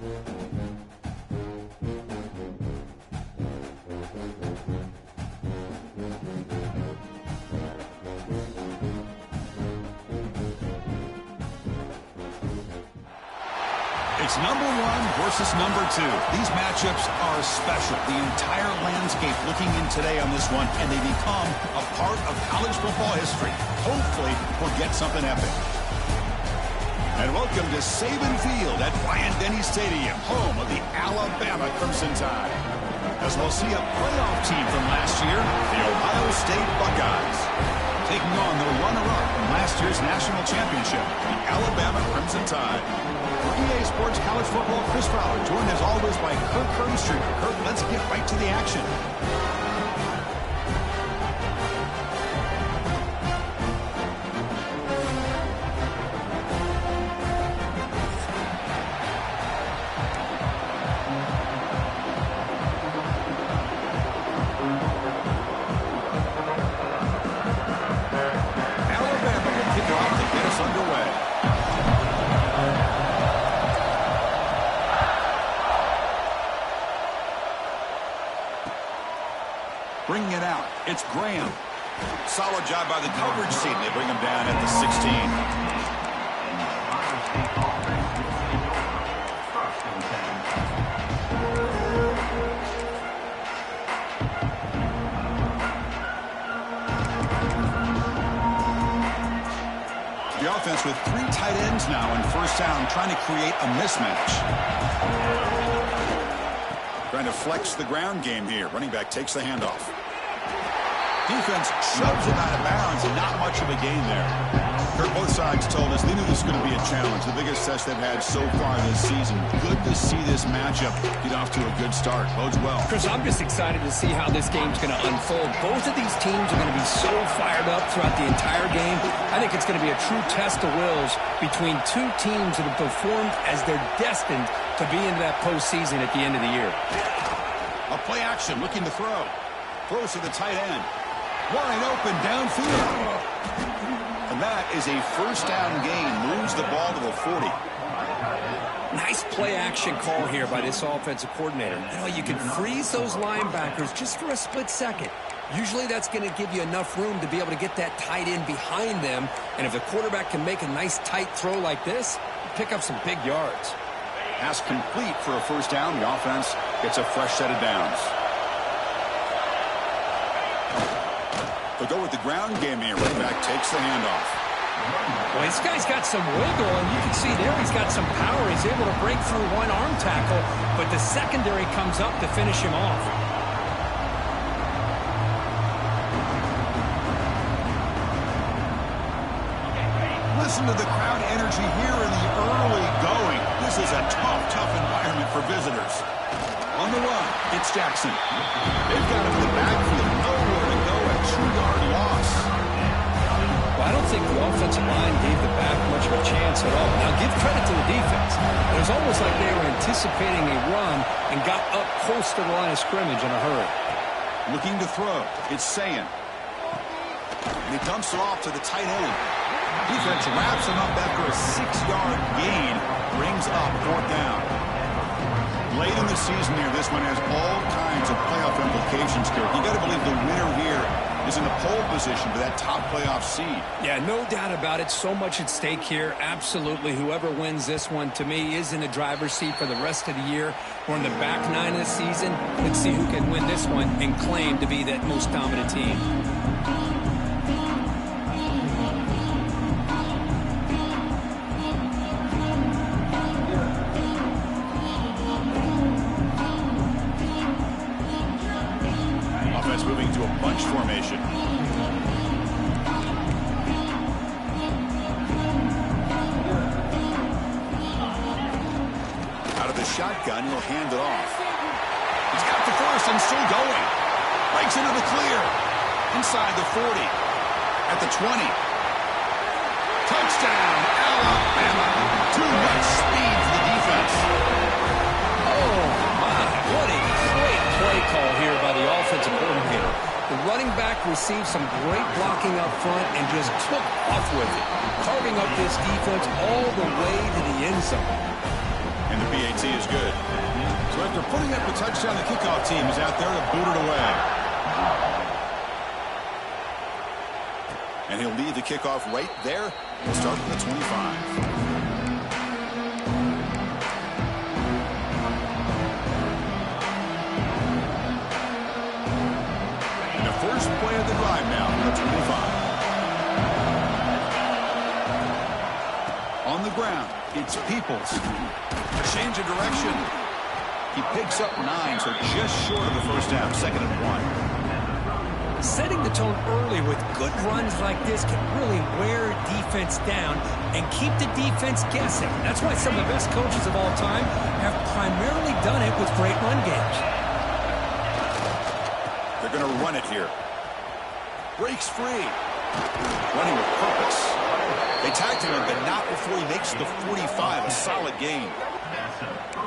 It's number one versus number two. These matchups are special. The entire landscape looking in today on this one, and they become a part of college football history. Hopefully, we'll get something epic. And welcome to Saban Field at Bryant-Denny Stadium, home of the Alabama Crimson Tide. As we'll see a playoff team from last year, the Ohio State Buckeyes, taking on the runner-up from last year's national championship, the Alabama Crimson Tide. For EA Sports College Football, Chris Fowler, joined as always by Kirk Herbstreit. Kirk, let's get right to the action. Alabama will kick off to get us underway. Bringing it out, it's Graham. Solid job by the coverage team. They bring him down at the 16. The offense with 3 tight ends now in first down, trying to create a mismatch. Trying to flex the ground game here. Running back takes the handoff. Defense shoves him out of bounds, and not much of a gain there. Kirk, both sides told us they knew this was going to be a challenge. The biggest test they've had so far this season. Good to see this matchup get off to a good start. Bodes well. Chris, I'm just excited to see how this game's going to unfold. Both of these teams are going to be so fired up throughout the entire game. I think it's going to be a true test of wills between two teams that have performed as they're destined to be into that postseason at the end of the year. A play action, looking to throw. Throws to the tight end. Wide open downfield. And that is a first down gain. Moves the ball to the 40. Nice play action call here by this offensive coordinator. You know, you can freeze those linebackers just for a split second. Usually that's going to give you enough room to be able to get that tight end behind them. And if the quarterback can make a nice tight throw like this, pick up some big yards. Pass complete for a first down. The offense gets a fresh set of downs. They'll go with the ground game here. Running back takes the handoff. Well, this guy's got some wiggle, and you can see there he's got some power. He's able to break through one arm tackle, but the secondary comes up to finish him off. Listen to the crowd energy here in the early going. This is a tough environment for visitors. On the run, it's Jackson. They've got him in the backfield. Nowhere to go, a 2-yard loss. Well, I don't think the offensive line gave the back much of a chance at all. Now, give credit to the defense. It was almost like they were anticipating a run and got up close to the line of scrimmage in a hurry. Looking to throw, it's Sayan. And he dumps it off to the tight end. Defense wraps him up after a 6-yard gain. Brings up 4th down. Late in the season here, this one has all kinds of playoff implications, Kirk. You got to believe the winner here is in the pole position for that top playoff seed. Yeah, no doubt about it. So much at stake here. Absolutely. Whoever wins this one, to me, is in the driver's seat for the rest of the year. We're in the back 9 of the season. Let's see who can win this one and claim to be that most dominant team. Moving to a bunch formation. Out of the shotgun, he'll hand it off. He's got the first and still going. Breaks into the clear. Inside the 40. At the 20. Touchdown, Alabama. Too much speed for the defense. Oh, my. What a great play call here by the offensive coordinator. The running back received some great blocking up front and just took off with it, carving up this defense all the way to the end zone. And the PAT is good. So after putting up the touchdown, the kickoff team is out there to boot it away. And he'll lead the kickoff right there. We'll start from the 25. First play of the drive now from the 25. On the ground, it's Peoples. Change of direction. He picks up 9, so just short of the first down, 2nd and 1. Setting the tone early with good runs like this can really wear defense down and keep the defense guessing. That's why some of the best coaches of all time have primarily done it with great run games. They're going to run it here. Breaks free. Running with purpose. They tagged him, but not before he makes the 45. A solid gain.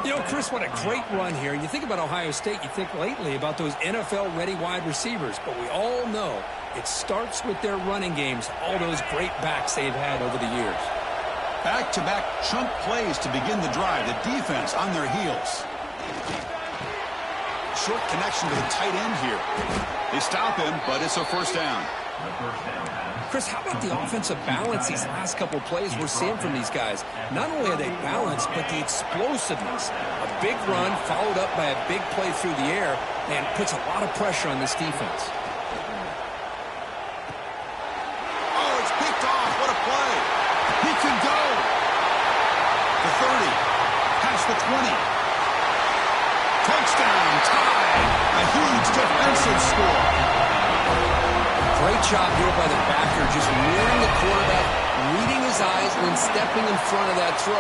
You know, Chris, what a great run here. You think about Ohio State, you think lately about those NFL-ready wide receivers. But we all know it starts with their running games, all those great backs they've had over the years. Back-to-back chunk plays to begin the drive. The defense on their heels. Short connection to the tight end here. They stop him, but it's a first down. Chris, how about the offensive balance these last couple plays we're seeing from these guys? Not only are they balanced, but the explosiveness. A big run followed up by a big play through the air and puts a lot of pressure on this defense. Oh, it's picked off. What a play. He can go. The 30. Past the 20. Touchdown, tie. A huge defensive score. Great job here by the backer, just mirroring the quarterback, reading his eyes, and then stepping in front of that throw.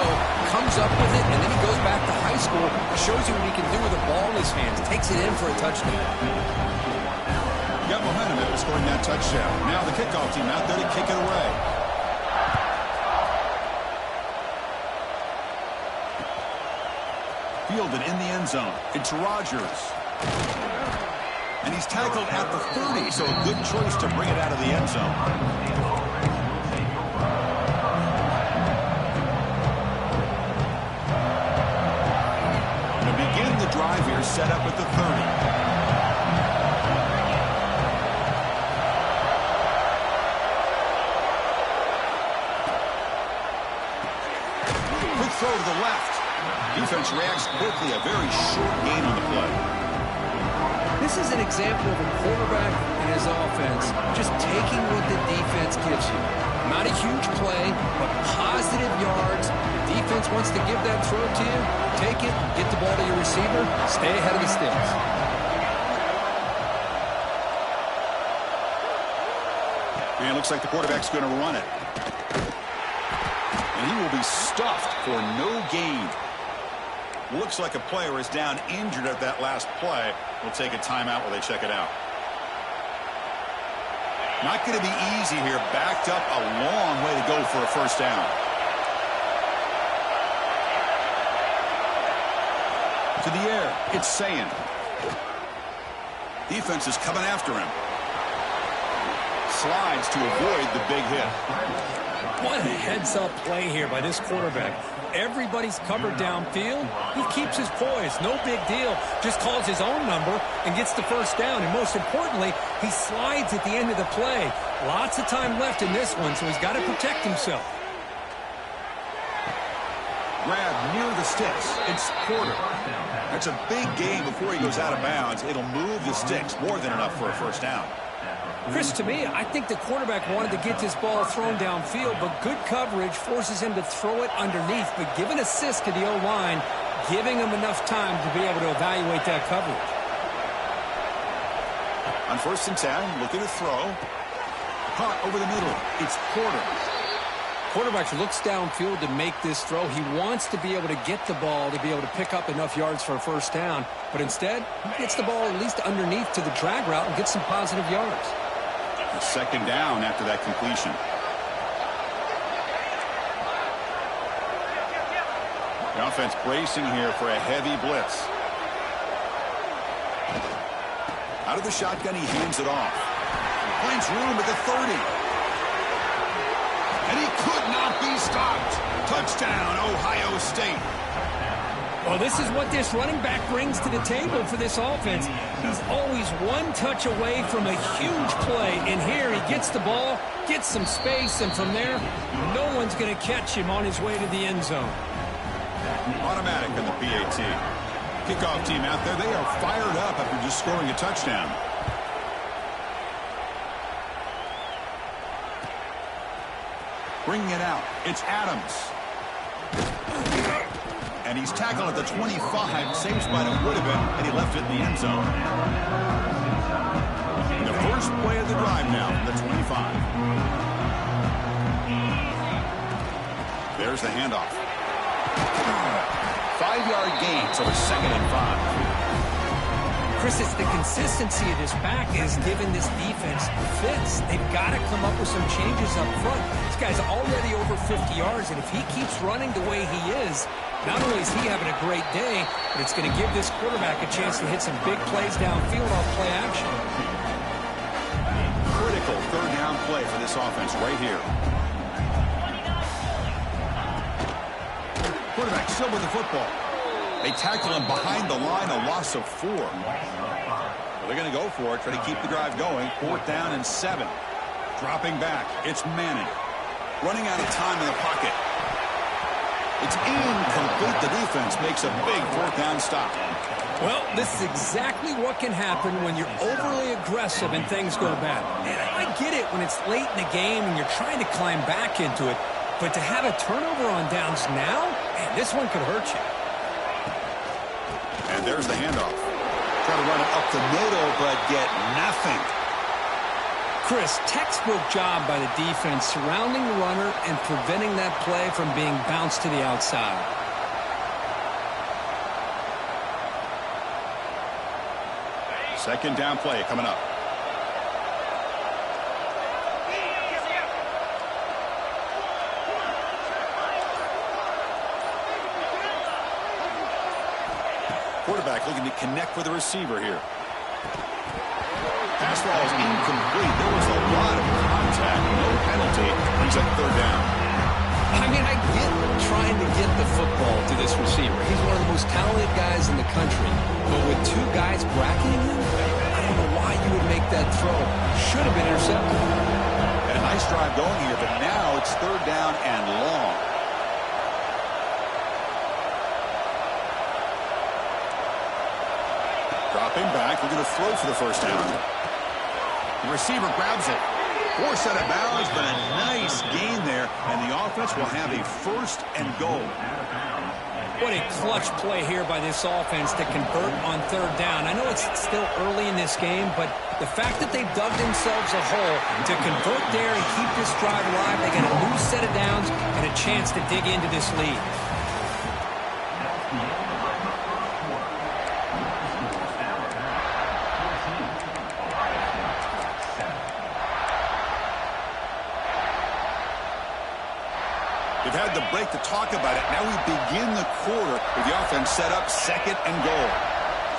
Comes up with it, and then he goes back to high school. Shows you what he can do with the ball in his hands. Takes it in for a touchdown. Got momentum after scoring that touchdown. Now the kickoff team out there to kick it away. Fielded in the end zone. It's Rodgers. And he's tackled at the 30, so a good choice to bring it out of the end zone. To begin the drive here, set up at the 30. Quick throw to the left. Defense reacts quickly. A very short gain on the play. This is an example of a quarterback and his offense just taking what the defense gives you. Not a huge play, but positive yards. The defense wants to give that throw to you. Take it, get the ball to your receiver, stay ahead of the sticks. And it looks like the quarterback's going to run it. And he will be stuffed for no gain. Looks like a player is down injured at that last play. We'll take a timeout while they check it out. Not going to be easy here. Backed up a long way to go for a first down. To the air. It's Sayan. Defense is coming after him. Slides to avoid the big hit. What a heads-up play here by this quarterback. Everybody's covered downfield. He keeps his poise. No big deal. Just calls his own number and gets the first down. And most importantly, he slides at the end of the play. Lots of time left in this one, so he's got to protect himself. Grab near the sticks. It's Porter. That's a big gain before he goes out of bounds. It'll move the sticks. More than enough for a first down. Chris, to me, I think the quarterback wanted to get this ball thrown downfield, but good coverage forces him to throw it underneath. But give an assist to the O-line, giving him enough time to be able to evaluate that coverage. On 1st and 10, looking to throw. Caught over the middle. It's Porter. Quarterback looks downfield to make this throw. He wants to be able to get the ball to be able to pick up enough yards for a first down. But instead, he gets the ball at least underneath to the drag route and gets some positive yards. A second down after that completion. The offense bracing here for a heavy blitz. Out of the shotgun, he hands it off. Finds room at the 30. And he could not be stopped. Touchdown, Ohio State. Well, this is what this running back brings to the table for this offense. He's always one touch away from a huge play. And here he gets the ball, gets some space, and from there, no one's going to catch him on his way to the end zone. Automatic in the PAT. Kickoff team out there, they are fired up after just scoring a touchdown. Bringing it out, it's Adams. And he's tackled at the 25. Same spot it would have been, and he left it in the end zone. The first play of the drive now from the 25. There's the handoff. 5-yard gain, so it's 2nd and 5. Chris, it's the consistency of this back is giving this defense fits. They've got to come up with some changes up front. This guy's already over 50 yards, and if he keeps running the way he is, not only is he having a great day, but it's going to give this quarterback a chance to hit some big plays downfield off play action. Critical third down play for this offense right here. Quarterback still with the football. They tackle him behind the line, a loss of 4. Well, they're going to go for it, try to keep the drive going. 4th down and 7. Dropping back, it's Manning. Running out of time in the pocket. It's incomplete. The defense makes a big 4th down stop. Well, this is exactly what can happen when you're overly aggressive and things go bad. And I get it when it's late in the game and you're trying to climb back into it. But to have a turnover on downs now, man, this one could hurt you. And there's the handoff. Try to run it up the middle, but get nothing. Chris, textbook job by the defense surrounding the runner and preventing that play from being bounced to the outside. Second down play coming up. Quarterback looking to connect with the receiver here. Pass ball is incomplete. There was a lot of contact. No penalty. Brings up 3rd down. I mean, I get trying to get the football to this receiver. He's one of the most talented guys in the country. But with 2 guys bracketing him, I don't know why you would make that throw. Should have been intercepted. And a nice drive going here, but now it's 3rd down and long. Dropping back, looking to throw for the 1st down. The receiver grabs it. Forced out of bounds, but a nice gain there, and the offense will have a 1st and goal. What a clutch play here by this offense to convert on 3rd down. I know it's still early in this game, but the fact that they've dug themselves a hole to convert there and keep this drive alive, they got a new set of downs and a chance to dig into this lead. We've had the break to talk about it. Now we begin the quarter with the offense set up 2nd and goal.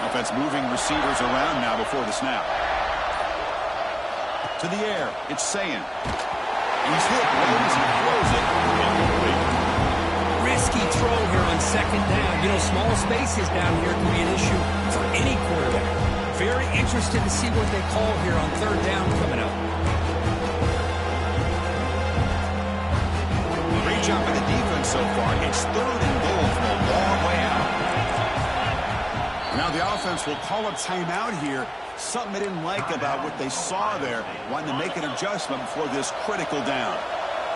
Offense moving receivers around now before the snap. To the air, it's Sayan. He's hit right as he throws it. Incomplete. Risky throw here on 2nd down. You know, small spaces down here can be an issue for any quarterback. Very interested to see what they call here on 3rd down coming up. Job by the defense so far. It's 3rd and goal from a long way out. Now the offense will call a timeout here. Something they didn't like about what they saw there. Wanting to make an adjustment before this critical down.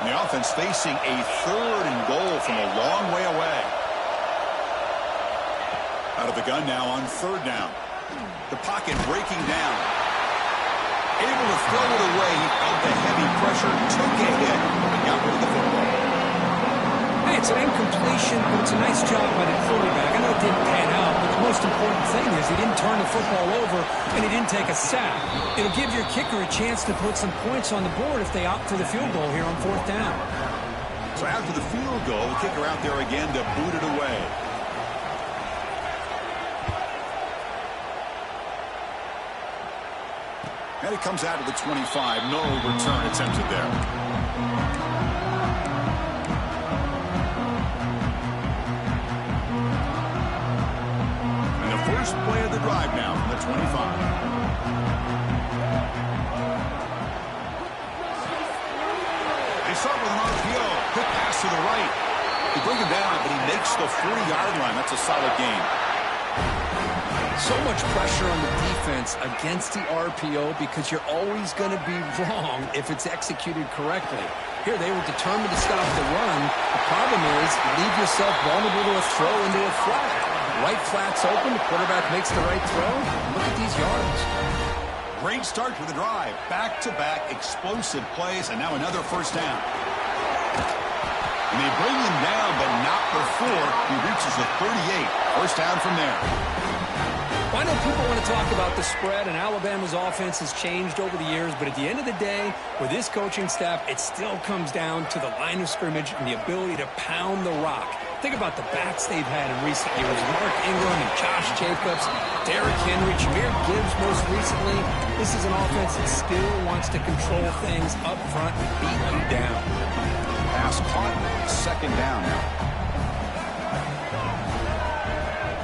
And the offense facing a 3rd and goal from a long way away. Out of the gun now on 3rd down. The pocket breaking down. Able to throw it away. He felt the heavy pressure. Took a hit. And got rid of the football. Hey, it's an incompletion, but it's a nice job by the quarterback. I know it didn't pan out, but the most important thing is he didn't turn the football over and he didn't take a sack. It'll give your kicker a chance to put some points on the board if they opt for the field goal here on 4th down. So after the field goal, the kicker out there again to boot it away. And it comes out of the 25. No return attempted there. first play of the drive now from the 25. They start with an RPO. Quick pass to the right. They bring him down, but he makes the 40-yard line. That's a solid gain. So much pressure on the defense against the RPO because you're always going to be wrong if it's executed correctly. Here, they were determined to stop the run. The problem is you leave yourself vulnerable to a throw into a flat. Right flat's open. The quarterback makes the right throw. Look at these yards. Great start to the drive. Back-to-back explosive plays, and now another first down. And they bring him down, but not before he reaches the 38. First down from there. I know people want to talk about the spread, and Alabama's offense has changed over the years, but at the end of the day, with this coaching staff, it still comes down to the line of scrimmage and the ability to pound the rock. Think about the backs they've had in recent years. Mark Ingram and Josh Jacobs, Derrick Henry, Jahmyr Gibbs most recently. This is an offense that still wants to control things up front and beat you down. Pass caught, second down now.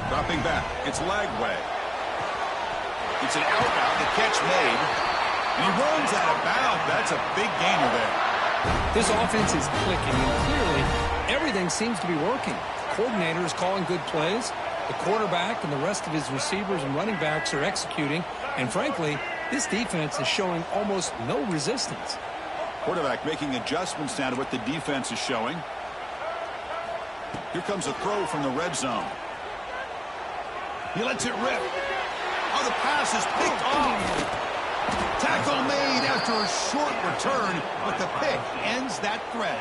Dropping back, it's Lagway. It's an out-route, the catch made. And he runs out of bounds. That's a big gainer there. This offense is clicking, and clearly everything seems to be working. The coordinator is calling good plays. The quarterback and the rest of his receivers and running backs are executing. And frankly, this defense is showing almost no resistance. Quarterback making adjustments now to what the defense is showing. Here comes a throw from the red zone. He lets it rip. Oh, the pass is picked off. Tackle made after a short return, but the pick ends that threat.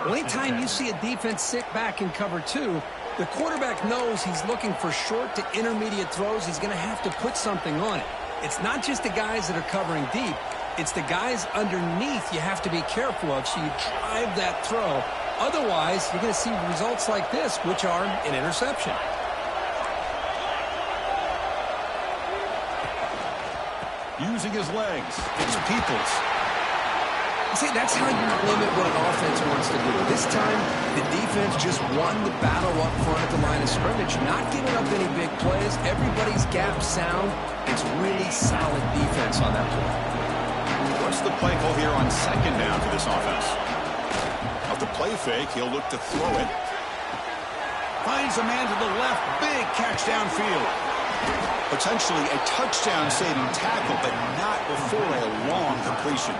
Well, anytime you see a defense sit back in cover two, the quarterback knows he's looking for short to intermediate throws. He's going to have to put something on it. It's not just the guys that are covering deep. It's the guys underneath you have to be careful of, so you drive that throw. Otherwise, you're going to see results like this, which are an interception. Using his legs, it's Peoples. See, that's how you limit what an offense wants to do. This time, the defense just won the battle up front at the line of scrimmage, not giving up any big plays. Everybody's gap sound. It's really solid defense on that play. What's the play call here on second down for this offense? Off the play fake, he'll look to throw it. Finds a man to the left. Big catch downfield. Potentially a touchdown-saving tackle, but not before a long completion.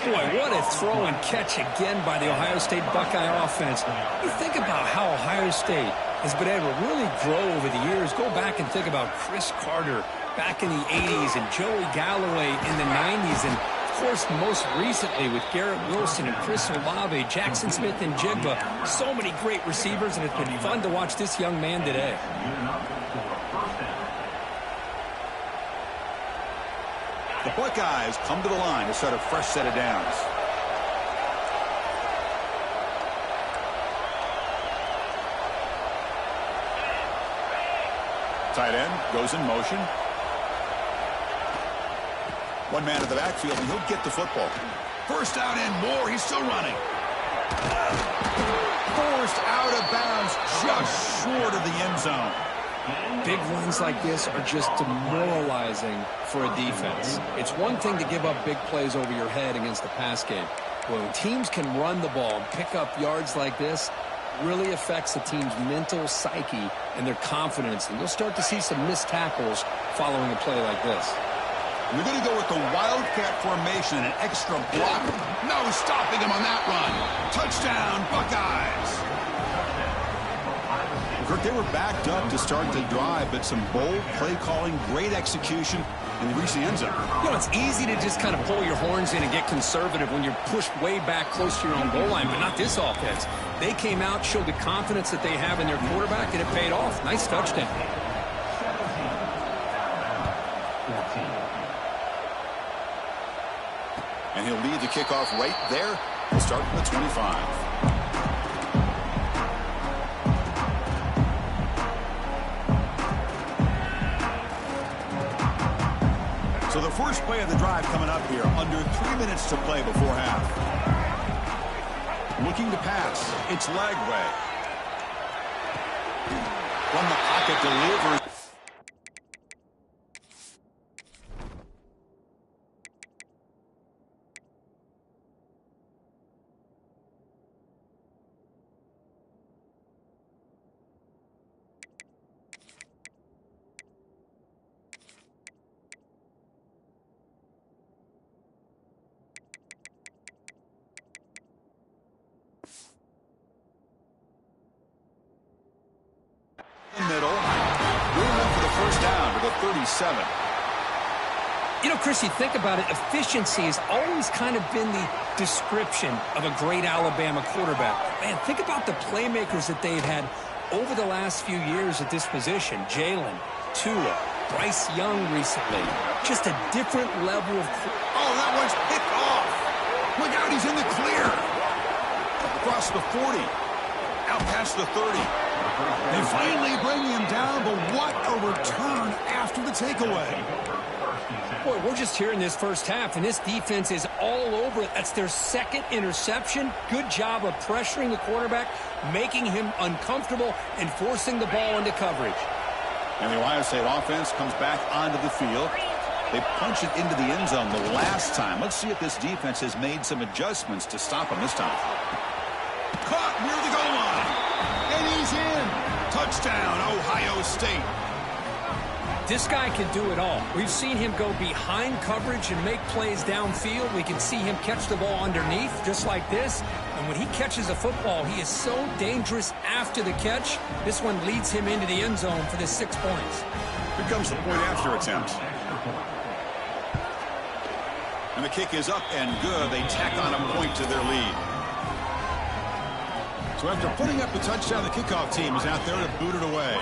Boy, what a throw and catch again by the Ohio State Buckeye offense. You think about how Ohio State has been able to really grow over the years. Go back and think about Chris Carter back in the 80s and Joey Galloway in the 90s. And, of course, most recently with Garrett Wilson and Chris Olave, Jackson Smith and Jigba. So many great receivers, and it's been fun to watch this young man today. The Buckeyes come to the line to start a fresh set of downs. Tight end goes in motion. One man in the backfield, and he'll get the football. First down and more. He's still running. Forced out of bounds, just short of the end zone. Big runs like this are just demoralizing for a defense. It's one thing to give up big plays over your head against the pass game. When teams can run the ball and pick up yards like this, really affects the team's mental psyche and their confidence. And you'll start to see some missed tackles following a play like this. We're going to go with the Wildcat formation and an extra block. No stopping him on that run. Touchdown, Buckeyes. Kirk, they were backed up to start the drive, but some bold play calling, great execution, and they reached the end zone. You know, it's easy to just kind of pull your horns in and get conservative when you're pushed way back close to your own goal line, but not this offense. They came out, showed the confidence that they have in their quarterback, and it paid off. Nice touchdown. And he'll lead the kickoff right there. We'll start from the 25. So the first play of the drive coming up here, under 3 minutes to play before half. Looking to pass, it's Lagway. From the pocket delivers. Middle. Room enough for the first down to the 37. You know, Chris, you think about it, efficiency has always kind of been the description of a great Alabama quarterback. Man, think about the playmakers that they've had over the last few years at this position. Jalen, Tua, Bryce Young recently. Just a different level of... Oh, that one's picked off. Look out, he's in the clear. Across the 40. Out past the 30. They finally bring him down, but what a return after the takeaway. Boy, we're just here in this first half, and this defense is all over it. That's their second interception. Good job of pressuring the quarterback, making him uncomfortable, and forcing the ball into coverage. And the Ohio State offense comes back onto the field. They punch it into the end zone the last time. Let's see if this defense has made some adjustments to stop him this time. Caught near the goal line. And he's in. Touchdown, Ohio State. This guy can do it all. We've seen him go behind coverage and make plays downfield. We can see him catch the ball underneath, just like this. And when he catches a football, he is so dangerous after the catch. This one leads him into the end zone for the 6 points. Here comes the point after attempt. And the kick is up and good. They tack on a point to their lead. So after putting up the touchdown, the kickoff team is out there to boot it away.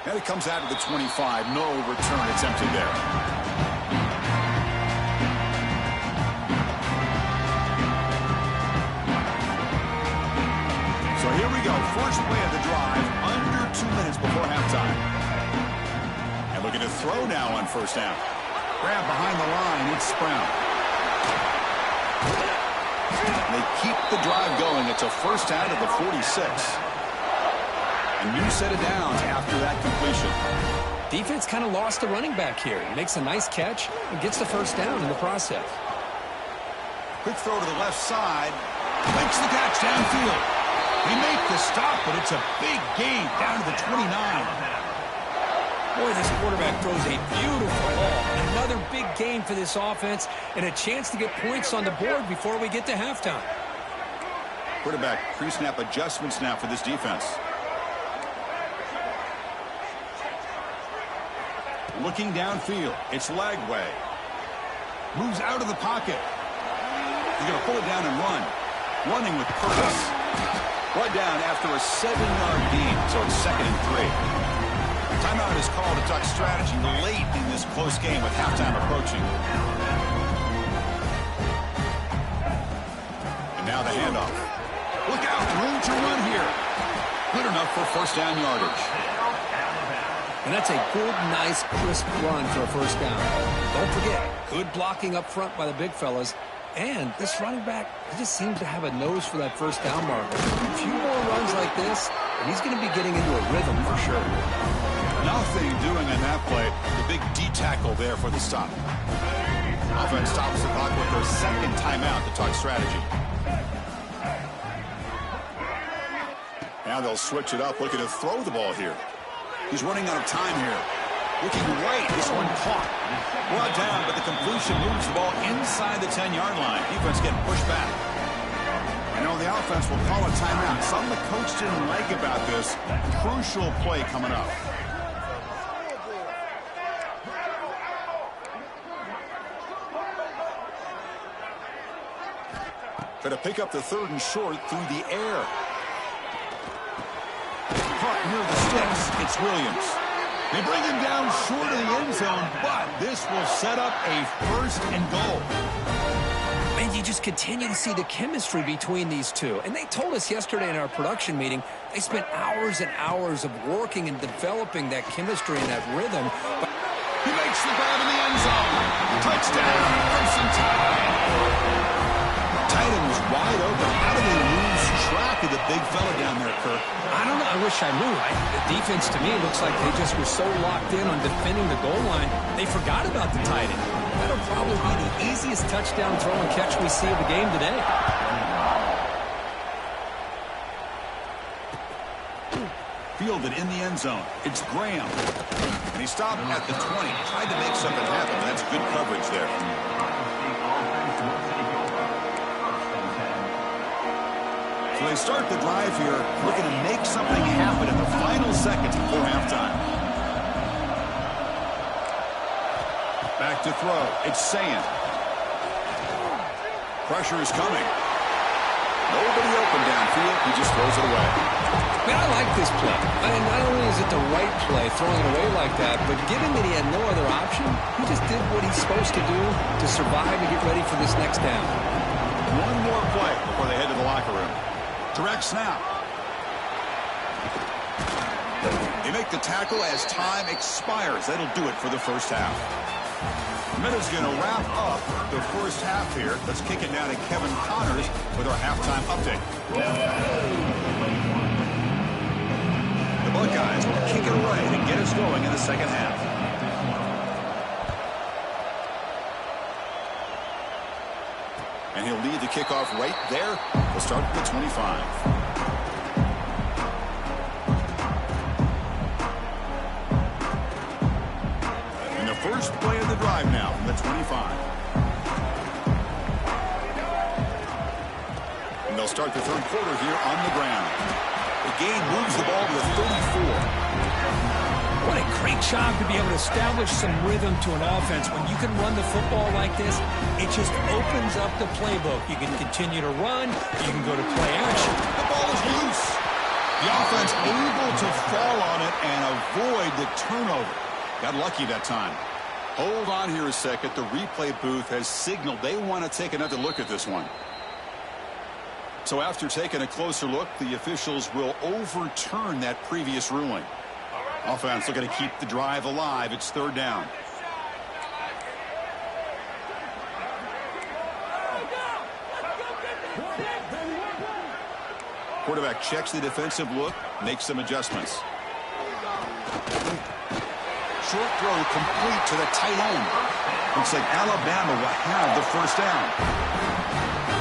And it comes out to the 25. No return attempted there. So here we go. First play of the drive. Under 2 minutes before halftime. And looking to throw now on first down. Grab behind the line. It's Sprout. They keep the drive going. It's a first down at the 46. A new set of downs after that completion. Defense kind of lost the running back here. He makes a nice catch and gets the first down in the process. Quick throw to the left side. Makes the catch downfield. They make the stop, but it's a big gain down to the 29. Boy, this quarterback throws a beautiful ball. Another big gain for this offense and a chance to get points on the board before we get to halftime. Quarterback pre-snap adjustments now for this defense. Looking downfield. It's Lagway. Moves out of the pocket. He's going to pull it down and run. Running with purpose. Brought down after a 7-yard gain, so it's 2nd and 3. Timeout is called to talk strategy late in this close game with halftime approaching. And now the handoff. Look out, room to run here. Good enough for first down yardage. And that's a good, nice, crisp run for a first down. Don't forget, good blocking up front by the big fellas. And this running back, he just seems to have a nose for that first down marker. A few more runs like this, and he's going to be getting into a rhythm for sure. Nothing doing in that play. The big D tackle there for the stop. Offense stops the clock with their second timeout to talk strategy. Now they'll switch it up, looking to throw the ball here. He's running out of time here. Looking right, this one caught. Brought down, but the completion moves the ball inside the 10-yard line. Defense getting pushed back. I know the offense will call a timeout. Something the coach didn't like about this. Crucial play coming up. Going to pick up the 3rd and short through the air. Caught near the sticks. It's Williams. They bring him down short of the end zone, but this will set up a 1st and goal. Man, you just continue to see the chemistry between these two. And they told us yesterday in our production meeting, they spent hours and hours of working and developing that chemistry and that rhythm. But he makes the grab in the end zone. Touchdown, Crimson Tide. Tight end was wide open out of the big fella down there, Kirk. I don't know. I wish I knew. The defense, to me, looks like they just were so locked in on defending the goal line, they forgot about the tight end. That'll probably be the easiest touchdown throw and catch we see of the game today. Fielded in the end zone. It's Graham. And he stopped at the 20. Tried to make something happen. That's good coverage there. So they start the drive here, looking to make something happen in the final seconds before halftime. Back to throw. It's Sand. Pressure is coming. Nobody open downfield. He just throws it away. Man, I like this play. I mean, not only is it the right play, throwing it away like that, but given that he had no other option, he just did what he's supposed to do to survive and get ready for this next down. One more play before they head to the locker room. Direct snap. They make the tackle as time expires. That'll do it for the first half. Minutes going to wrap up the first half here. Let's kick it now to Kevin Connors with our halftime update. The Buckeyes will kick it away to get us going in the second half. And he'll lead the kickoff right there. We'll start at the 25. First play of the drive now from the 25. And they'll start the third quarter here on the ground. The game moves the ball to the 34. What a great job to be able to establish some rhythm to an offense. When you can run the football like this, it just opens up the playbook. You can continue to run. You can go to play action. The ball is loose. The offense able to fall on it and avoid the turnover. Got lucky that time. Hold on here a second. The replay booth has signaled they want to take another look at this one. So after taking a closer look, the officials will overturn that previous ruling. Offense looking to keep the drive alive. It's third down. Quarterback checks the defensive look, makes some adjustments. Short throw complete to the tight end. Looks like Alabama will have the first down.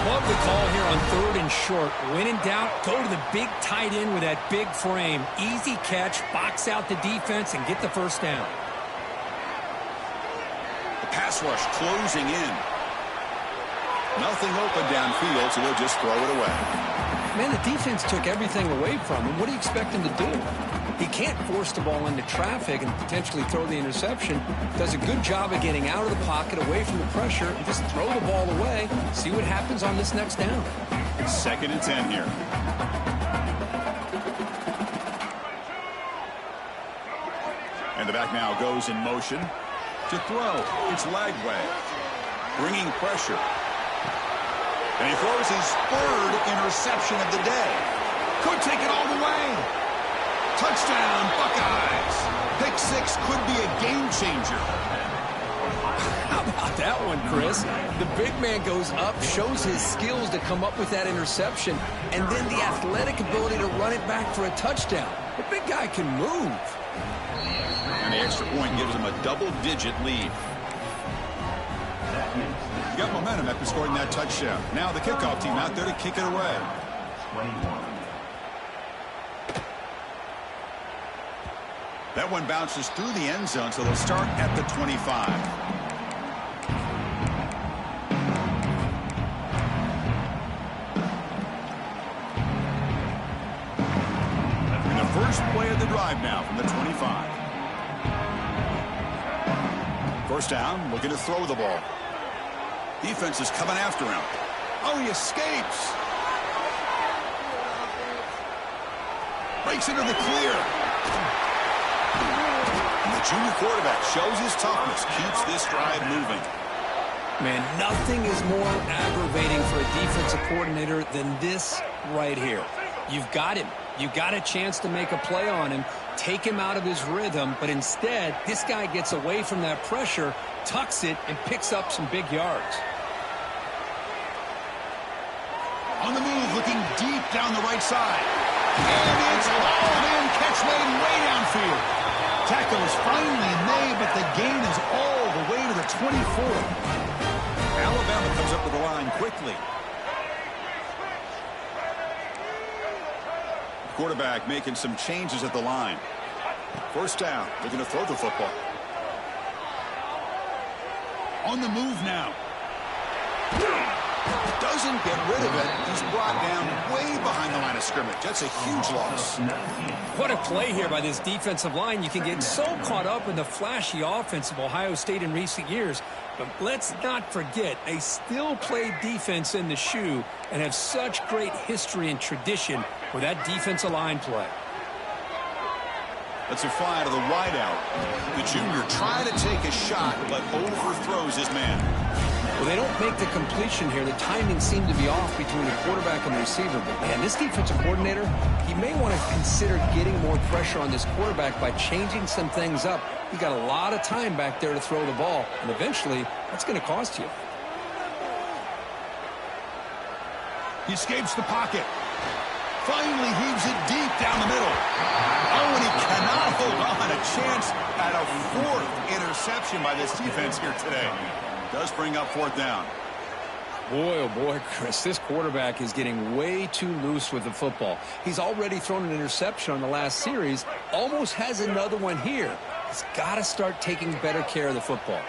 Love the call here on third and short. When in doubt, go to the big tight end with that big frame. Easy catch, box out the defense, and get the first down. The pass rush closing in. Nothing open downfield, so they'll just throw it away. Man, the defense took everything away from him. What do you expect him to do? He can't force the ball into traffic and potentially throw the interception. Does a good job of getting out of the pocket, away from the pressure, and just throw the ball away. See what happens on this next down. Second and 10 here. And the back now goes in motion. To throw, it's Lagway. Bringing pressure. And he throws his third interception of the day. Could take it all the way. Touchdown, Buckeyes. Pick six could be a game changer. How about that one, Chris? The big man goes up, shows his skills to come up with that interception, and then the athletic ability to run it back for a touchdown. The big guy can move. And the extra point gives him a double-digit lead. Got momentum after scoring that touchdown. Now the kickoff team out there to kick it away. That one bounces through the end zone, so they'll start at the 25. And the first play of the drive now from the 25. First down, looking to throw the ball. Defense is coming after him. Oh, he escapes. Breaks into the clear. And the junior quarterback shows his toughness, keeps this drive moving. Man, nothing is more aggravating for a defensive coordinator than this right here. You've got him. You got a chance to make a play on him, take him out of his rhythm, but instead, this guy gets away from that pressure, tucks it, and picks up some big yards. On the move, looking deep down the right side. And it's hauled in, catch made way downfield. Tackle is finally made, but the gain is all the way to the 24. Alabama comes up to the line quickly. Quarterback making some changes at the line. First down. They're going to throw the football. On the move now. Doesn't get rid of it. He's brought down way behind the line of scrimmage. That's a huge loss. What a play here by this defensive line. You can get so caught up in the flashy offense of Ohio State in recent years. But let's not forget, they still play defense in the shoe and have such great history and tradition with that defensive line play. That's a fly to the wideout. The junior trying to take a shot, but overthrows his man. Well, they don't make the completion here. The timing seemed to be off between the quarterback and the receiver. But, man, this defensive coordinator, he may want to consider getting more pressure on this quarterback by changing some things up. He got a lot of time back there to throw the ball, and eventually that's going to cost you. He escapes the pocket. Finally heaves it deep down the middle. Oh, and he cannot hold on. A chance at a fourth interception by this defense here today. Does bring up fourth down. Boy, oh boy, Chris, this quarterback is getting way too loose with the football. He's already thrown an interception on the last series, almost has another one here. He's got to start taking better care of the football.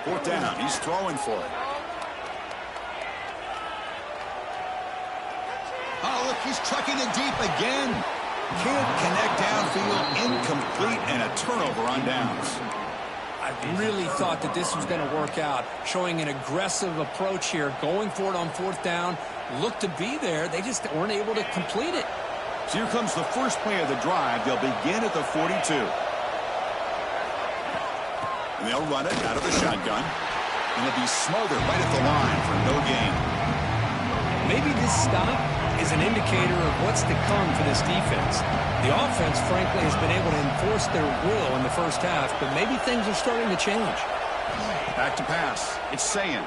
Fourth down, he's throwing for it. Oh, look, he's trucking it deep again. Can't connect downfield, incomplete, and a turnover on downs. I really thought that this was going to work out, showing an aggressive approach here, going for it on fourth down, looked to be there. They just weren't able to complete it. So here comes the first play of the drive. They'll begin at the 42. And they'll run it out of the shotgun. And it'll be smothered right at the line for no gain. Maybe this stop is an indicator of what's to come for this defense. The offense, frankly, has been able to enforce their will in the first half, but maybe things are starting to change. Back to pass. It's Sayin.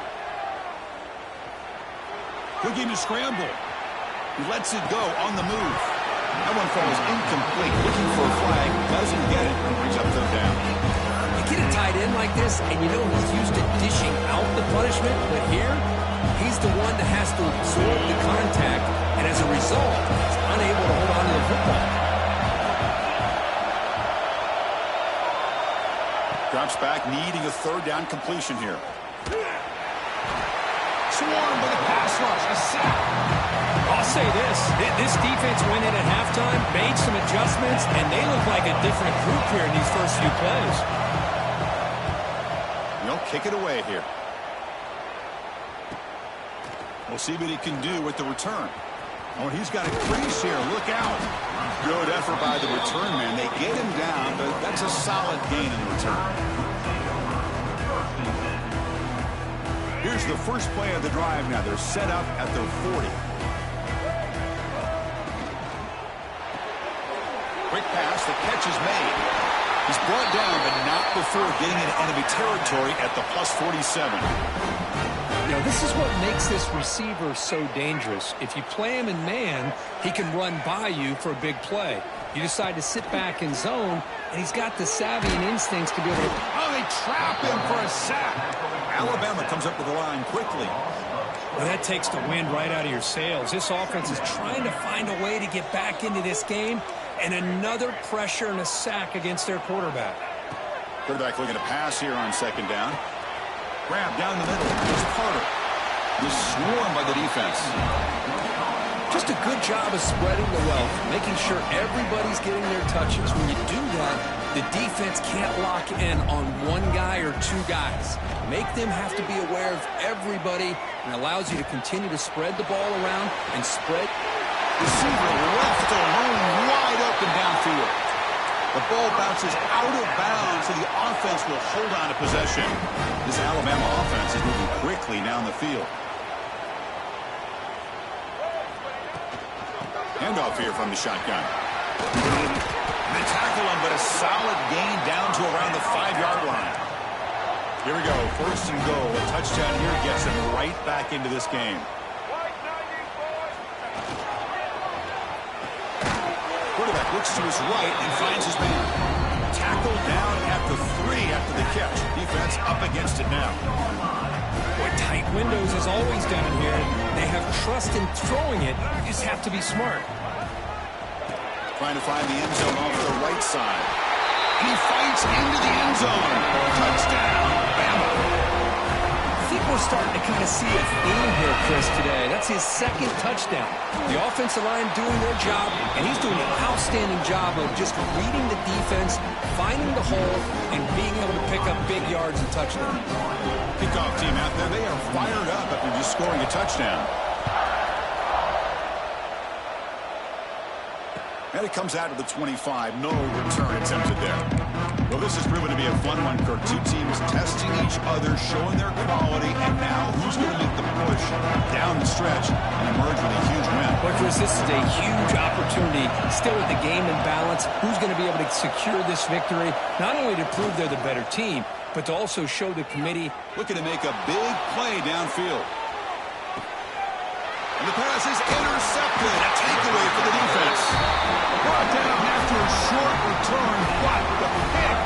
Looking to scramble. He lets it go on the move. That one falls incomplete. Looking for a flag. Doesn't get it. Brings up third down. You get a tight end like this, and you know he's used to dishing out the punishment, but here, he's the one that has to absorb the contact, and as a result, he's unable to hold on to the football. Drops back, needing a third down completion here. Swarmed by the pass rush. A sack. I'll say this defense went in at halftime, made some adjustments, and they look like a different group here in these first few plays. They'll kick it away here. We'll see what he can do with the return. Oh, he's got a crease here. Look out. Good effort by the return man. They get him down, but that's a solid gain in the return. Here's the first play of the drive now. They're set up at their 40. Quick pass. The catch is made. He's brought down, but not before getting into enemy territory at the plus 47. You know, this is what makes this receiver so dangerous. If you play him in man, he can run by you for a big play. You decide to sit back in zone, and he's got the savvy and instincts to be able to... Oh, they trap him for a sack. Alabama comes up with the line quickly. Well, that takes the wind right out of your sails. This offense is trying to find a way to get back into this game, and another pressure and a sack against their quarterback. Quarterback looking to pass here on second down. Grab down the middle. It's Carter. He's swarmed by the defense. Just a good job of spreading the wealth, making sure everybody's getting their touches. When you do that, the defense can't lock in on one guy or two guys. Make them have to be aware of everybody, and allows you to continue to spread the ball around and spread. Receiver left alone, wide open downfield. The ball bounces out of bounds, so the offense will hold on to possession. This Alabama offense is moving quickly down the field. Handoff here from the shotgun. They tackle him, but a solid gain down to around the 5-yard line. Here we go, first and goal. A touchdown here gets him right back into this game. Quarterback looks to his right and finds his man. Tackle down at the 3 after the catch. Defense up against it now. Boy, tight windows as always down here. They have trust in throwing it. You just have to be smart. Trying to find the end zone off the right side. And he fights into the end zone. Touchdown, Bama. I think we're starting to kind of see a theme here, Chris, today. That's his second touchdown. The offensive line doing their job, and he's doing an outstanding job of just reading the defense, finding the hole, and being able to pick up big yards and touchdowns. Kickoff team out there, they are fired up after just scoring a touchdown. And it comes out to the 25. No return attempted there. Well, this has proven to be a fun one, Kirk. Two teams testing each other, showing their quality, and now who's going to make the push down the stretch and emerge with a huge win? Well, Chris, this is a huge opportunity. Still with the game in balance, who's going to be able to secure this victory, not only to prove they're the better team, but to also show the committee. Looking to make a big play downfield. And the pass is intercepted. A takeaway for the defense. Brought down after a short return, but the pick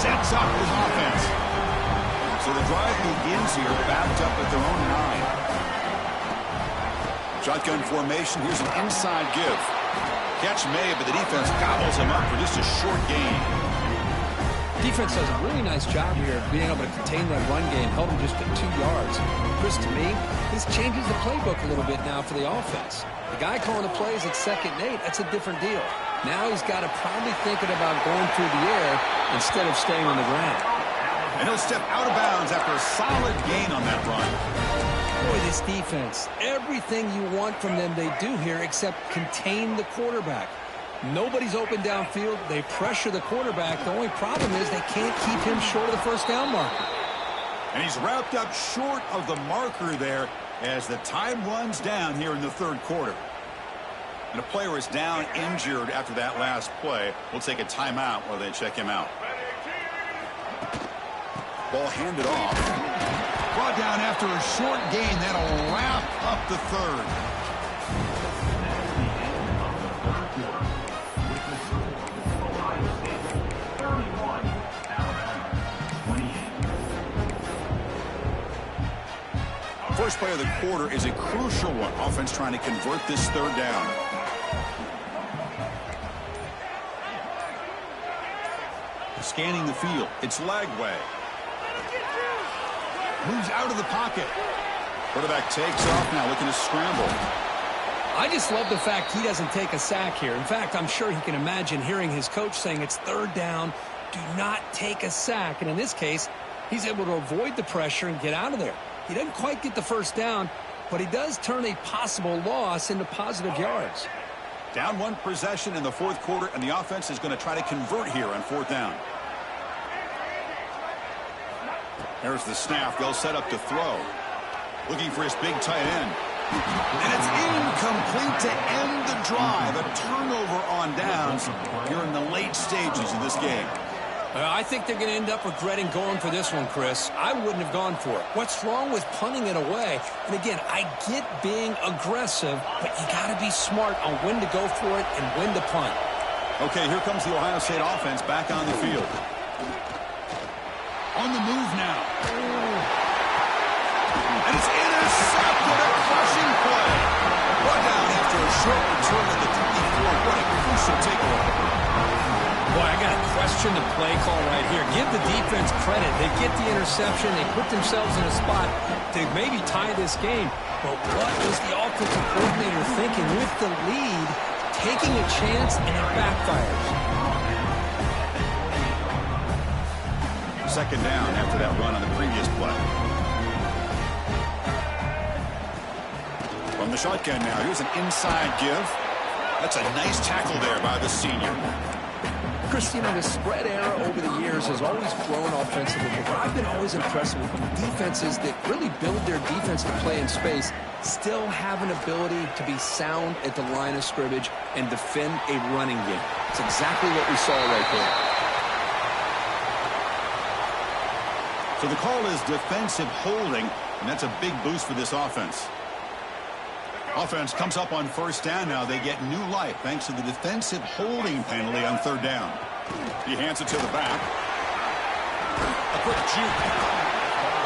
sets up his offense. So the drive begins here, backed up at their own 9. Shotgun formation. Here's an inside give. Catch made, but the defense gobbles him up for just a short gain. Defense does a really nice job here of being able to contain that run game, held him just at 2 yards. Chris, to me, this changes the playbook a little bit now for the offense. The guy calling the plays at 2nd and 8, that's a different deal. Now he's got to probably thinking about going through the air instead of staying on the ground. And he'll step out of bounds after a solid gain on that run. Boy, this defense, everything you want from them they do here except contain the quarterback. Nobody's open downfield. They pressure the quarterback. The only problem is they can't keep him short of the first down marker. And he's wrapped up short of the marker there as the time runs down here in the 3rd quarter. And a player is down injured after that last play. We'll take a timeout while they check him out. Ball handed off. Brought down after a short gain. That'll wrap up the 3rd. First play of the quarter is a crucial one. Offense trying to convert this 3rd down. Scanning the field. It's Lagway. Moves out of the pocket. Quarterback takes off now, looking to scramble. I just love the fact he doesn't take a sack here. In fact, I'm sure he can imagine hearing his coach saying it's 3rd down. Do not take a sack. And in this case, he's able to avoid the pressure and get out of there. He doesn't quite get the first down, but he does turn a possible loss into positive yards. Down 1 possession in the 4th quarter, and the offense is going to try to convert here on 4th down. There's the snap. They'll set up to throw. Looking for his big tight end. And it's incomplete to end the drive. A turnover on downs here in the late stages of this game. I think they're going to end up regretting going for this one, Chris. I wouldn't have gone for it. What's wrong with punting it away? And again, I get being aggressive, but you got to be smart on when to go for it and when to punt. Okay, here comes the Ohio State offense back on the field. On the move now. And it's intercepted, a crushing play. Brought down after a short return at the 24. What a crucial takeaway. Boy, I got to question the play call right here. Give the defense credit. They get the interception. They put themselves in a spot to maybe tie this game. But what was the offensive coordinator thinking with the lead, taking a chance, and it backfires? 2nd down after that run on the previous play. From the shotgun now, here's an inside give. That's a nice tackle there by the senior. Chris, you know, the spread era over the years has always grown offensively, but I've been always impressed with defenses that really build their defense to play in space, still have an ability to be sound at the line of scrimmage and defend a running game. It's exactly what we saw right there. So the call is defensive holding, and that's a big boost for this offense. Offense comes up on first down now. They get new life thanks to the defensive holding penalty on third down. He hands it to the back. A quick juke.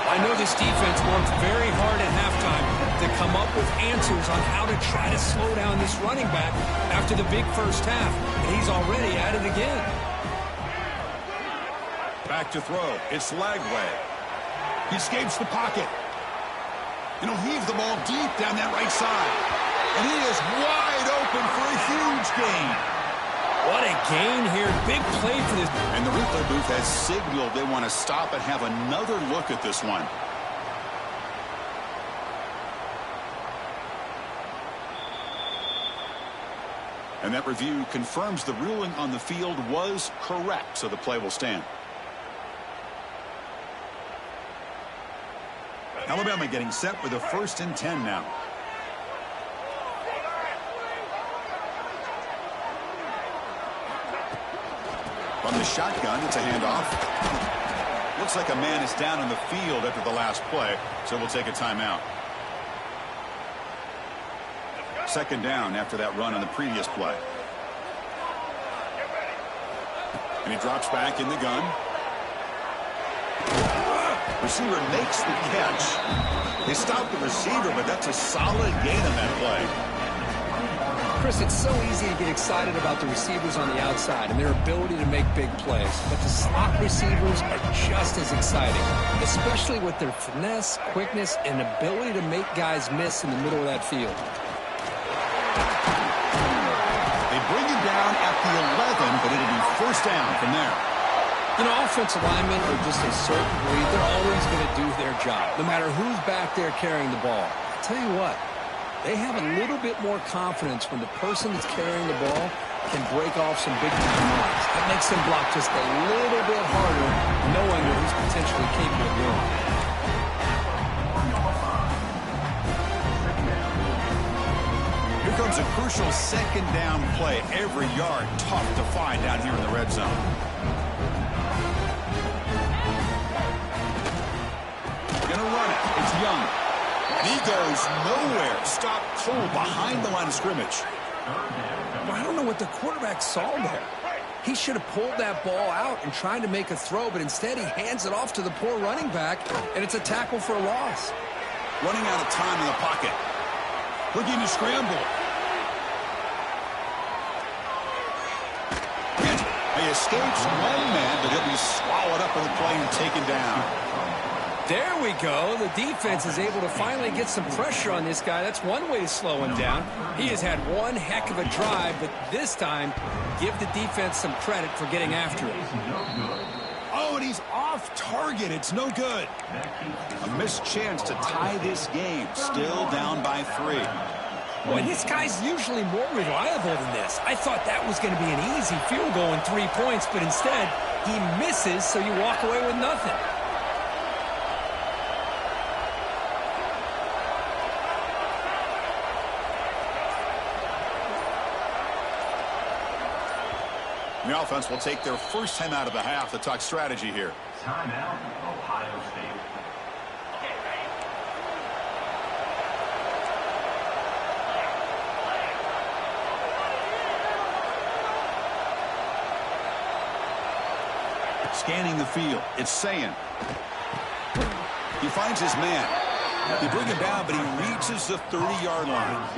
I know this defense worked very hard at halftime to come up with answers on how to try to slow down this running back after the big first half, and he's already at it again. Back to throw. It's Lagway. He escapes the pocket. And he'll heave the ball deep down that right side. And he is wide open for a huge gain. What a gain here. Big play for this. And the replay booth has signaled they want to stop and have another look at this one. And that review confirms the ruling on the field was correct, so the play will stand. Alabama getting set with a 1st and 10 now. From the shotgun, it's a handoff. Looks like a man is down in the field after the last play, so we'll take a timeout. 2nd down after that run on the previous play. And he drops back in the gun. Receiver makes the catch. They stopped the receiver, but that's a solid gain on that play. Chris, it's so easy to get excited about the receivers on the outside and their ability to make big plays. But the slot receivers are just as exciting, especially with their finesse, quickness, and ability to make guys miss in the middle of that field. They bring him down at the 11, but it'll be 1st down from there. You know, offensive linemen are just a certain breed. They're always going to do their job, no matter who's back there carrying the ball. I'll tell you what, they have a little bit more confidence when the person that's carrying the ball can break off some big-time runs. That makes them block just a little bit harder, knowing what he's potentially capable of doing. Here comes a crucial 2nd down play. Every yard tough to find down here in the red zone. Gonna run it. It's Young. And he goes nowhere. Stop cold behind the line of scrimmage. I don't know what the quarterback saw there. He should have pulled that ball out and tried to make a throw, but instead he hands it off to the poor running back, and it's a tackle for a loss. Running out of time in the pocket. Looking to scramble. He escapes one man, but he'll be swallowed up in the play and taken down. There we go. The defense is able to finally get some pressure on this guy. That's one way to slow him down. He has had one heck of a drive, but this time, give the defense some credit for getting after it. Oh, and he's off target. It's no good. A missed chance to tie this game. Still down by 3. Boy, this guy's usually more reliable than this. I thought that was going to be an easy field goal and 3 points, but instead, he misses, so you walk away with nothing. The offense will take their first time out of the half to talk strategy here. Timeout, Ohio State. Scanning the field. It's Sayin. He finds his man. They bring him down, but he reaches the 30-yard line.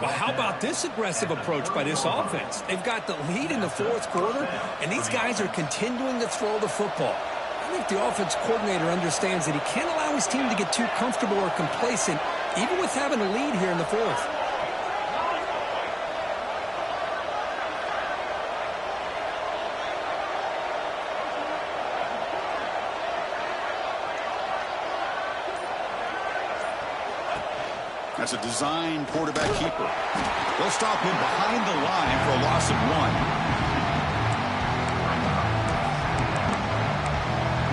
Well, how about this aggressive approach by this offense? They've got the lead in the 4th quarter, and these guys are continuing to throw the football. I think the offense coordinator understands that he can't allow his team to get too comfortable or complacent, even with having a lead here in the 4th. That's a design quarterback keeper. They'll stop him behind the line for a loss of 1.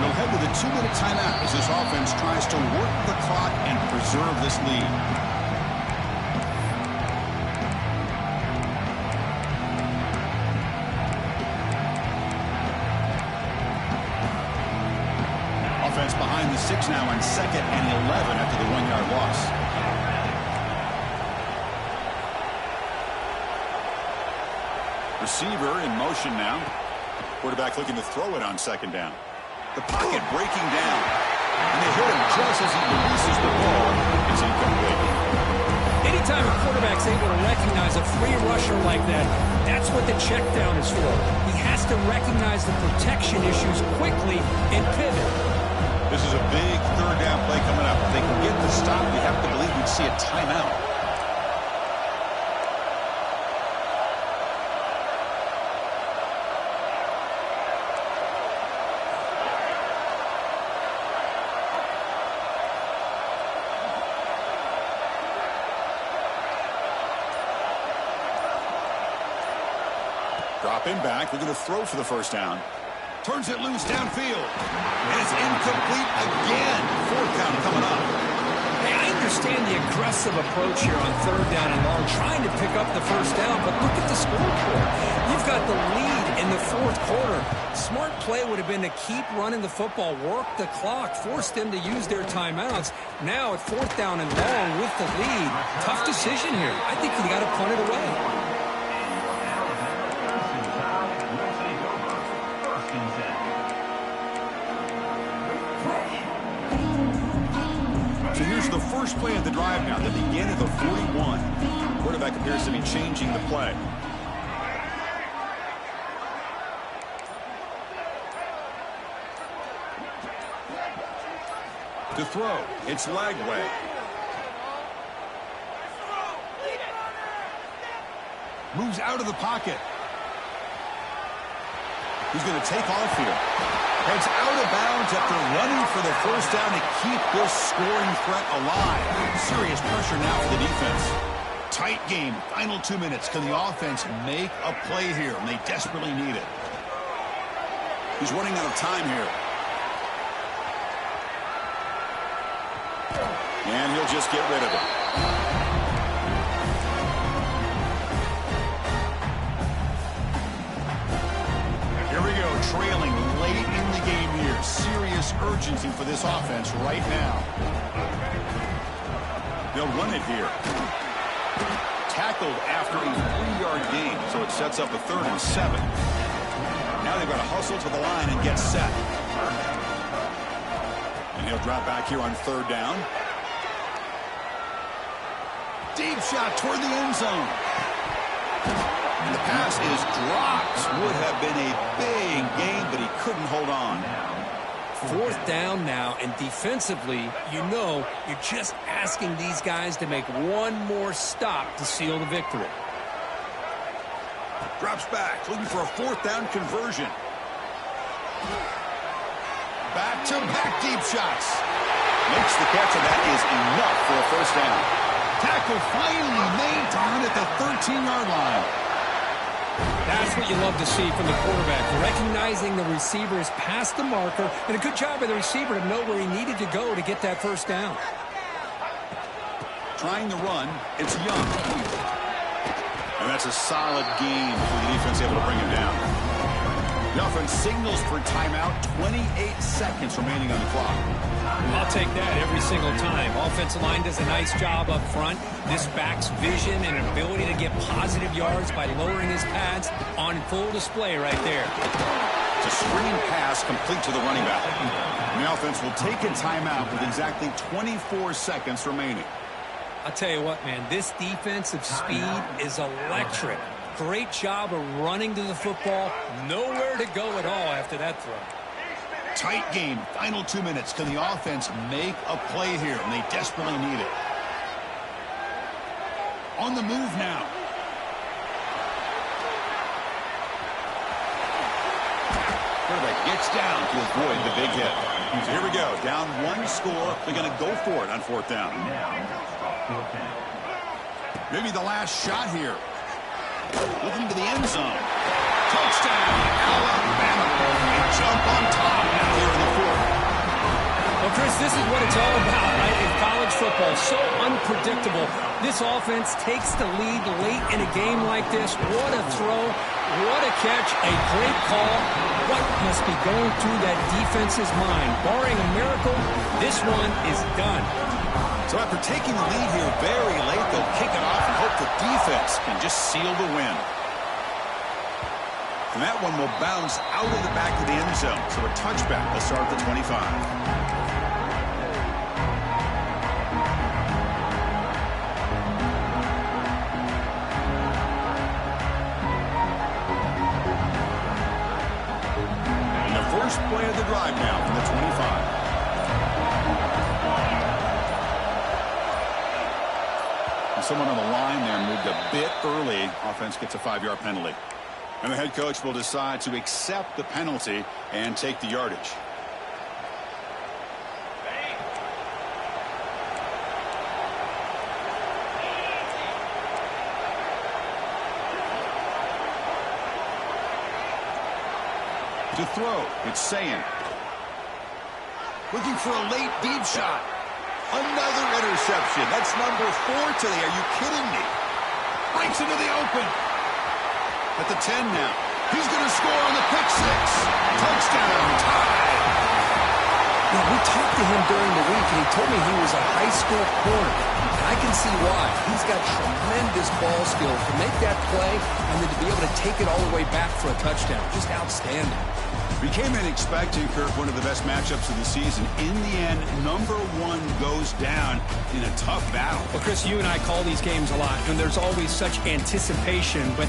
They'll head to the 2-minute timeout as this offense tries to work the clock and preserve this lead. Offense behind the 6 now on 2nd and 11 after the 1-yard loss. Receiver in motion now. Quarterback looking to throw it on 2nd down. The pocket breaking down. And they hit him just as he releases the ball. It's incomplete. Anytime a quarterback's able to recognize a free rusher like that, that's what the check down is for. He has to recognize the protection issues quickly and pivot. This is a big 3rd down play coming up. If they can get the stop, you have to believe we'd see a timeout. Drop in back. They're going to throw for the 1st down. Turns it loose downfield. And it's incomplete again. 4th down coming up. Hey, I understand the aggressive approach here on 3rd down and long, trying to pick up the 1st down, but look at the scoreboard. You've got the lead in the 4th quarter. Smart play would have been to keep running the football, work the clock, force them to use their timeouts. Now at 4th down and long with the lead, tough decision here. I think you got to punt it away. So here's the first play of the drive now that began at the 41. Quarterback appears to be changing the play. To throw, it's Lagway. Moves out of the pocket. He's going to take off here. Heads out of bounds after running for the 1st down to keep this scoring threat alive. Serious pressure now for the defense. Tight game, final 2 minutes. Can the offense make a play here? And they desperately need it. He's running out of time here. And he'll just get rid of it. Here we go, trailing late in the game here. Serious urgency for this offense right now. They'll run it here. Tackled after a 3-yard gain, so it sets up a 3rd and 7. Now they've got to hustle to the line and get set. And he'll drop back here on 3rd down. Deep shot toward the end zone. And the pass is dropped. Would have been a big gain, but he couldn't hold on. 4th down now, and defensively, you know, you're just asking these guys to make one more stop to seal the victory. Drops back, looking for a 4th down conversion. Back-to-back deep shots. Makes the catch, and that is enough for a 1st down. Tackle finally made to run at the 13-yard line. That's what you love to see from the quarterback, recognizing the receiver is past the marker, and a good job by the receiver to know where he needed to go to get that 1st down. Trying the run, it's Young. And that's a solid game for the defense able to bring him down. The offense signals for timeout, 28 seconds remaining on the clock. I'll take that every single time. Offensive line does a nice job up front. This back's vision and ability to get positive yards by lowering his pads on full display right there. It's a screen pass complete to the running back. And the offense will take a timeout with exactly 24 seconds remaining. I'll tell you what, man, this defensive speed is electric. Great job of running to the football. Nowhere to go at all after that throw. Tight game, final 2 minutes. Can the offense make a play here? And they desperately need it. On the move now. Quarterback gets down to avoid the big hit. So here we go. Down 1 score. They're going to go for it on 4th down. Maybe the last shot here. Looking to the end zone. Touchdown, Alabama. A jump on top now here in the 4th. Well, Chris, this is what it's all about, right? In college football, so unpredictable. This offense takes the lead late in a game like this. What a throw. What a catch. A great call. What must be going through that defense's mind? Barring a miracle, this one is done. So after taking the lead here very late, they'll kick it off and hope the defense can just seal the win. And that one will bounce out of the back of the end zone. So a touchback will start at the 25. First play of the drive now from the 25. And someone on the line there moved a bit early. Offense gets a 5-yard penalty. And the head coach will decide to accept the penalty and take the yardage. To throw, it's Sayan. Looking for a late deep shot. Another interception. That's number 4 today. Are you kidding me? Breaks into the open. At the 10 now. He's going to score on the pick 6. Touchdown. Tie. Yeah, we talked to him during the week, and he told me he was a high school corner. And I can see why. He's got tremendous ball skills to make that play and then to be able to take it all the way back for a touchdown. Just outstanding. We came in expecting, Kirk, one of the best matchups of the season. In the end, number 1 goes down in a tough battle. Well, Chris, you and I call these games a lot, and there's always such anticipation, but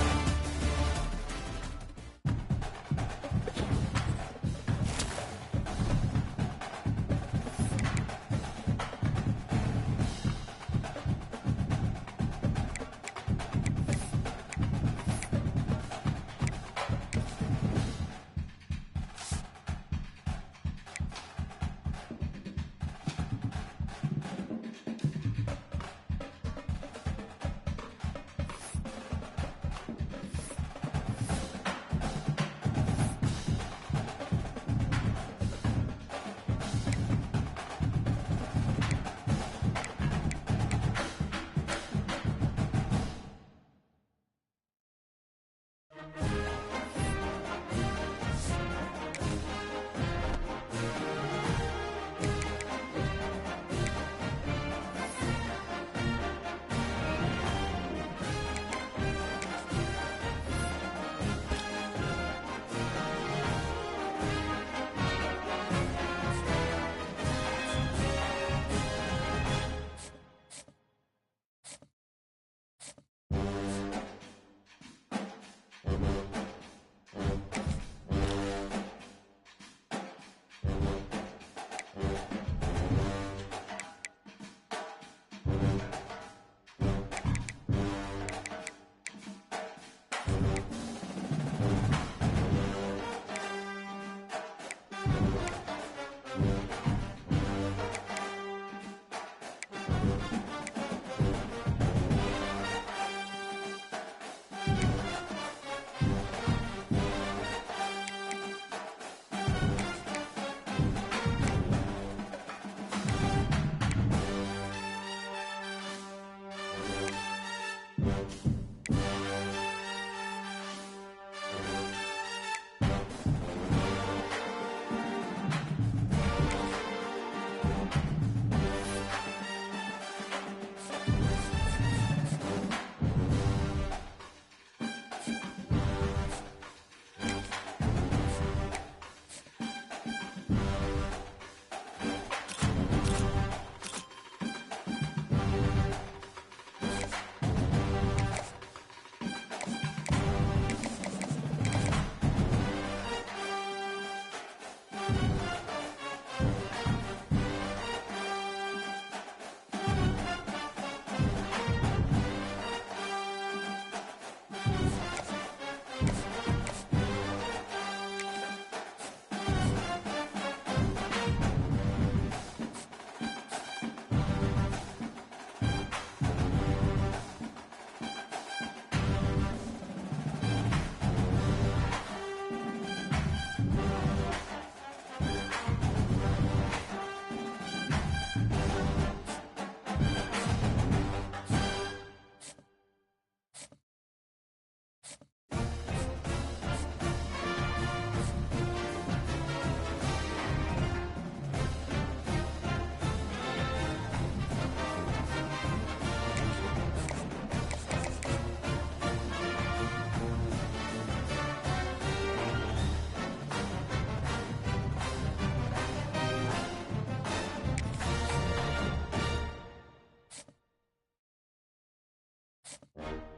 it.